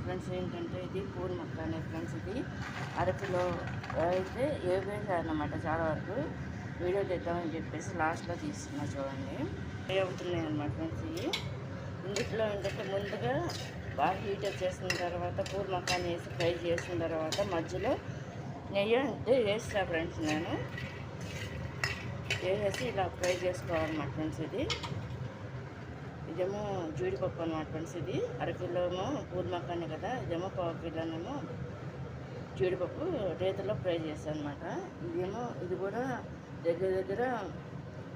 Friends ఏంటంటే ఇది pool మక్కానే friends. ఇది అరకిలో అయితే వేసారన్నమాట. చాలా వరకు వీడియో తెద్దామని చెప్పేసి లాస్ట్లో తీసుకున్నా చూడండి. అవుతున్నాయి అన్నమాట ఫ్రెండ్స్. ఇవి ఇందులో ఏంటంటే ముందుగా బాగా హీట్ వచ్చేసిన తర్వాత పూల్ మక్కాని వేసి ఫ్రై చేసిన తర్వాత మధ్యలో నెయ్యి అంటే వేస్తా ఫ్రెండ్స్. నేను వేసేసి ఇలా ఫ్రై చేసుకోవాలన్నమాట ఫ్రెండ్స్. ఇదేమో జీడిపప్పు అన్నమాట ఫ్రెండ్స్. ఇది అరకిలో ఏమో పూల్ మక్కానే కదా, ఇదేమో పావు కిలోనేమో జీడిపప్పు రేతులో ఫ్రై చేస్తాను అనమాట. ఇది కూడా దగ్గర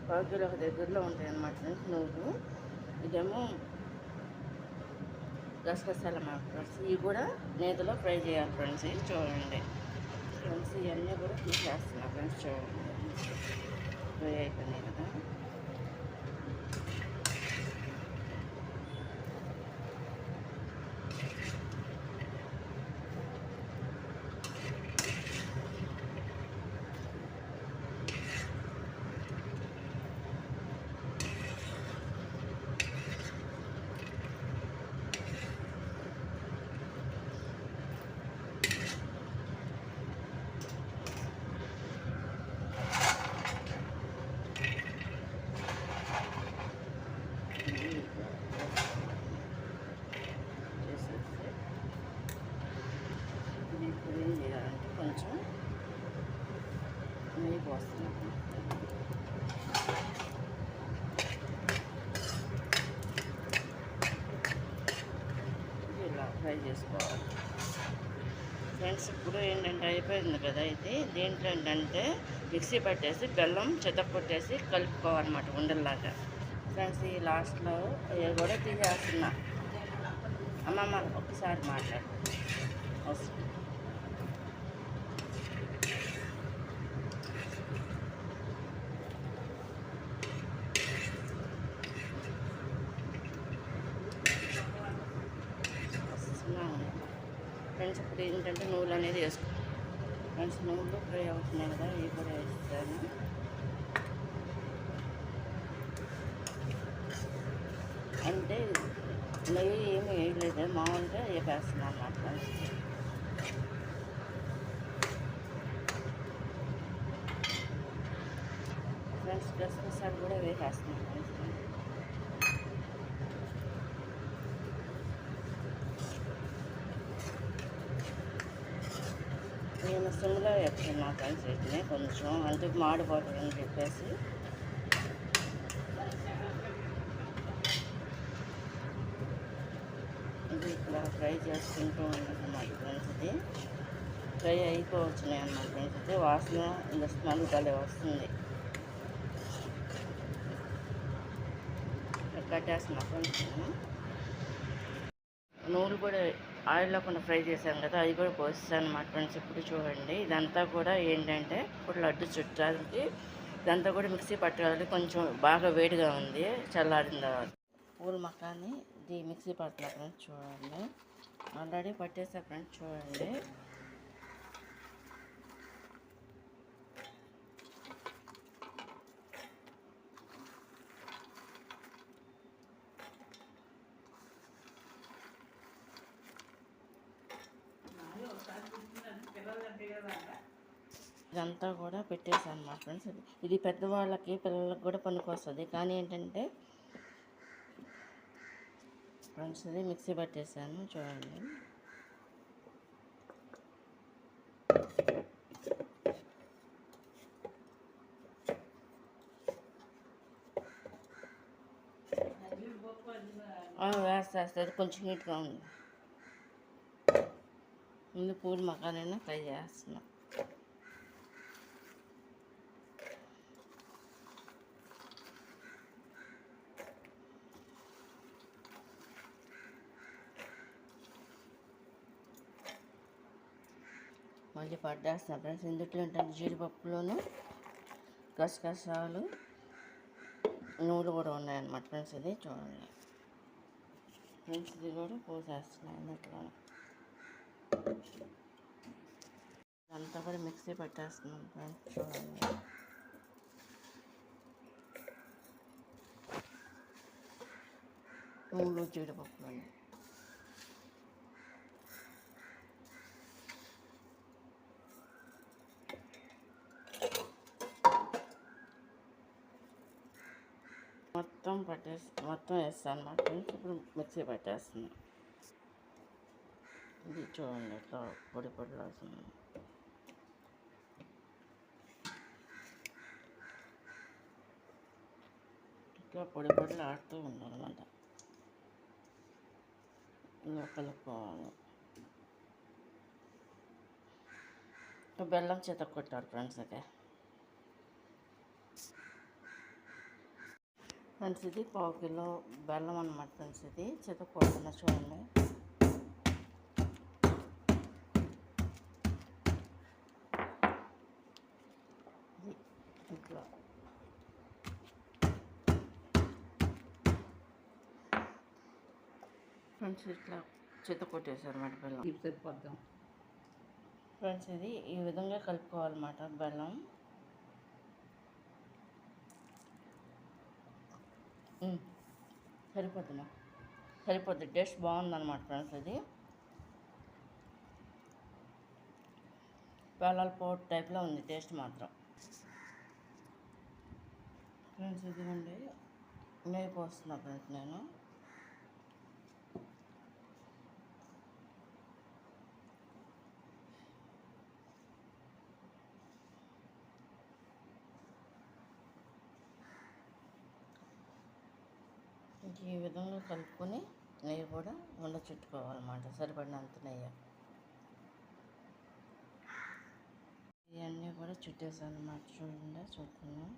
పావు కిలోకి దగ్గరలో ఉంటాయి అన్నమాట ఫ్రెండ్స్ నువ్వులు. ఇదేమో గసగసాలు అన్నమాట ఫ్రెండ్స్. ఇవి కూడా నేతిలో ఫ్రై చేయాలి ఫ్రెండ్స్. చూడండి ఫ్రెండ్స్, ఇవన్నీ కూడా తీసేస్తున్నా ఫ్రెండ్స్. చూడండి ఫ్రై అయిపోయినాయి కదా. ఏం చేయాలంటే కొంచెం నెయ్యి పోస్తున్నాను. ఇలా ఫ్రై చేసుకోవాలి ఫ్రెండ్స్. ఇప్పుడు ఏంటంటే అయిపోయింది కదా. ఇది దీంట్లో ఏంటంటే మిక్సీ పట్టేసి బెల్లం చెతక్కొట్టేసి కలుపుకోవాలన్నమాట ఉండల్లాగా ఫ్రెండ్స్. ఈ లాస్ట్లో ఇవి కూడా తీసేస్తున్నా. అమ్మమ్మ ఒకసారి మాట్లాడు వస్తుంది. ఫ్రెండ్స్ ఇప్పుడు ఏంటంటే నువ్వులు అనేది వేసుకుంటాం ఫ్రెండ్స్. నువ్వులు ఫ్రై అవుతున్నాయి కదా, ఇవి కూడా వేస్తాను. అంటే నెయ్యి ఏమి వేయలేదు, మామూలుగా వేపేస్తున్నాను అన్నమాట ఫ్రెండ్స్. ఫ్రెండ్స్ గసగసాలు కూడా వేసేస్తున్నాను ఫ్రెండ్స్. నేను సిమ్లో వేస్తున్నా ఫ్రెండ్స్. వీటిని కొంచెం అంటే మాడిపోతుందని చెప్పేసి ఇది ఇక్కడ ఫ్రై చేసుకుంటూ ఉందన్నమాట ఫ్రెండ్స్. ఇది ఫ్రై అయిపోవచ్చున్నాయి అన్నమాట ఫ్రెండ్స్. ఇది వాసన ఇంకా స్మెల్ భలే వస్తుంది. కట్టేస్తున్నా ఫ్రెండ్స్. నువ్వులు కూడా ఆయిల్ లేకుండా ఫ్రై చేశాను కదా, అది కూడా పోస్తాను అన్నమాట ఫ్రెండ్స్. ఇప్పుడు చూడండి ఇదంతా కూడా ఏంటంటే ఇప్పుడు లడ్డు చుట్టానికి ఇదంతా కూడా మిక్సీ పట్టాలి. కొంచెం బాగా వేడిగా ఉంది, చల్లారిన తర్వాత పూల్ మక్కాని ఇది మిక్సీ పట్టాలి ఫ్రెండ్స్. చూడండి ఆల్రెడీ పట్టేసా ఫ్రెండ్స్. చూడండి ఇదంతా కూడా పెట్టేసాను అన్నమాట ఫ్రెండ్స్. ఇది పెద్దవాళ్ళకి పిల్లలకి కూడా పనికొస్తుంది. కానీ ఏంటంటే ఫ్రెండ్స్ ఇది మిక్సీ పట్టేసాను చూడండి. వేస్తుంది కొంచెం నీట్గా ఉంది. ముందు పూల్ మక్కానైనా ఫ్రై చేస్తున్నా. మళ్ళీ పట్టేస్తున్నా ఫ్రెండ్స్. ఇందులో ఏంటంటే జీడిపప్పులోను గసగసాలు నువ్వులు కూడా ఉన్నాయన్నమాట ఫ్రెండ్స్. ఇది చూడండి ఫ్రెండ్స్. ఇది కూడా పోసేస్తున్నాయి ఇందులో. అంతా కూడా మిక్సీ పట్టేస్తున్నాం ఫ్రెండ్స్. చూడండి నువ్వులు జీడిపప్పులు మొత్తం వేస్తాను అన్నమాట ఫ్రెండ్స్. ఇప్పుడు మిక్సీ పట్టేస్తున్నాను. ఇది చూడండి ఎట్లా పొడి పొడిలాడుతుంది. ఇట్లా పొడి పొడిలు ఆడుతూ ఉండాలన్నమాట. ఇలా కలుపుకోవాలి. బెల్లం చేత కొట్టాలి ఫ్రెండ్స్. ఫ్రెండ్స్ ఇది 1/2 కిలో బెల్లం అన్నమాట ఫ్రెండ్స్. ఇది చేత కొడుతున్నా చూడండి. ఇట్లా ఫ్రెండ్స్ ఇట్లా చేత కొట్టేసారు అన్నమాట బెల్లం. సరిపోద్దాం ఫ్రెండ్స్ ఇది ఈ విధంగా కలుపుకోవాలన్నమాట బెల్లం. సరిపోద్ది. టేస్ట్ బాగుందన్నమాట ఫ్రెండ్స్. ఇది పేలాల పౌడర్ టైప్లో ఉంది టేస్ట్ మాత్రం. ఫ్రెండ్స్ ఇదిగోండి నెయ్యి పోస్తున్నా ఫ్రెండ్స్ నేను. ఈ విధంగా కలుపుకొని నెయ్యి కూడా ఉండ చుట్టుకోవాలన్నమాట. సరిపడినంత నెయ్యి. ఇవన్నీ కూడా చుట్టేసాను అన్నమాట. చూడండి చూస్తున్నాం.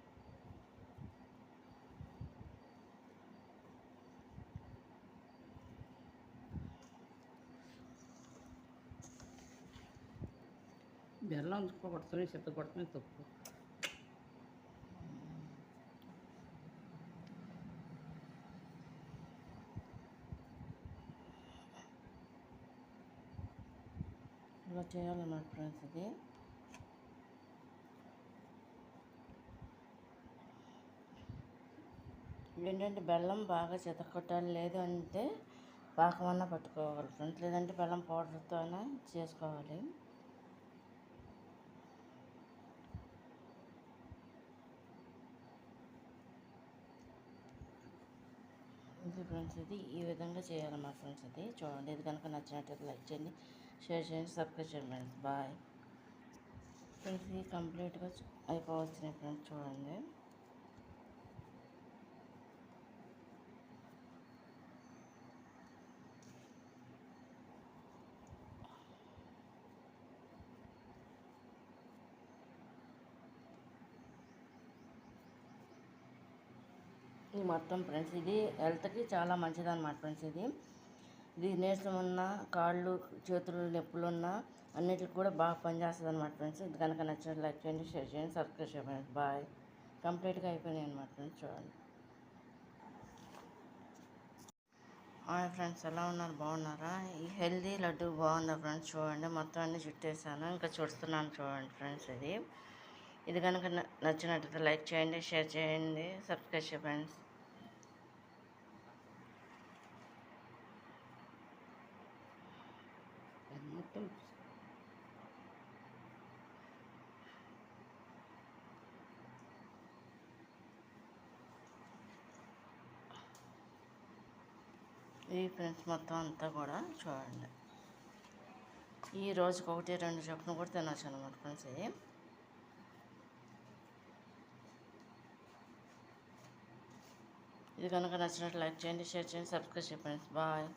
బెల్లం కొడుతున్నాయి, చెత్త కొడుతున్నాయి తప్పు. ఇలా చేయాలన్నమాట ఫ్రెండ్స్. ఇది ఏంటంటే బెల్లం బాగా చితకొట్టాలి. లేదు అంటే పాకమన్నా పట్టుకోవాలి ఫ్రెండ్స్. లేదంటే బెల్లం పౌడర్తోనే చేసుకోవాలి. ఇది ఫ్రెండ్స్ ఇది ఈ విధంగా చేయాలన్నమాట ఫ్రెండ్స్. ఇది చూడండి. ఇది కనుక నచ్చినట్లయితే లైక్ చేయండి, షేర్ చేయండి, సబ్స్క్రైబ్ చేయండి ఫ్రెండ్స్. Bye friends. ఇది కంప్లీట్గా అయిపోవచ్చినాయి ఫ్రెండ్స్. చూడండి. ఇది మొత్తం ఫ్రెండ్స్ ఇది హెల్త్కి చాలా మంచిది అన్నమాట ఫ్రెండ్స్. ఇది నీరసం ఉన్నా, కాళ్ళు చేతులు నొప్పులు ఉన్నా అన్నిటికి కూడా బాగా పనిచేస్తుంది అన్నమాట ఫ్రెండ్స్. ఇది కనుక నచ్చినట్టు లైక్ చేయండి, షేర్ చేయండి, సబ్స్క్రైబ్ చేయండి. బాయ్. కంప్లీట్గా అయిపోయినాయి అన్నమాట ఫ్రెండ్స్. చూడండి. హాయ్ ఫ్రెండ్స్, ఎలా ఉన్నారు? బాగున్నారా? ఈ హెల్దీ లడ్డు బాగుందా ఫ్రెండ్స్? చూడండి మొత్తం అన్నీ చుట్టేసాను, ఇంకా చుడుతున్నాను చూడండి ఫ్రెండ్స్. ఇది కనుక నచ్చినట్లయితే లైక్ చేయండి, షేర్ చేయండి, సబ్స్క్రైబ్ చేయండి ఫ్రెండ్స్. మొత్తం ఈ ఫ్రెండ్స్ మొత్తం అంతా కూడా చూడండి. ఈ రోజుకి 1-2 చొప్పున కూడా తినొచ్చు అనమాట ఫ్రెండ్స్. ఇది కనుక నచ్చినట్టు లైక్ చేయండి, షేర్ చేయండి, సబ్స్క్రైబ్ చేయండి ఫ్రెండ్స్. బాయ్.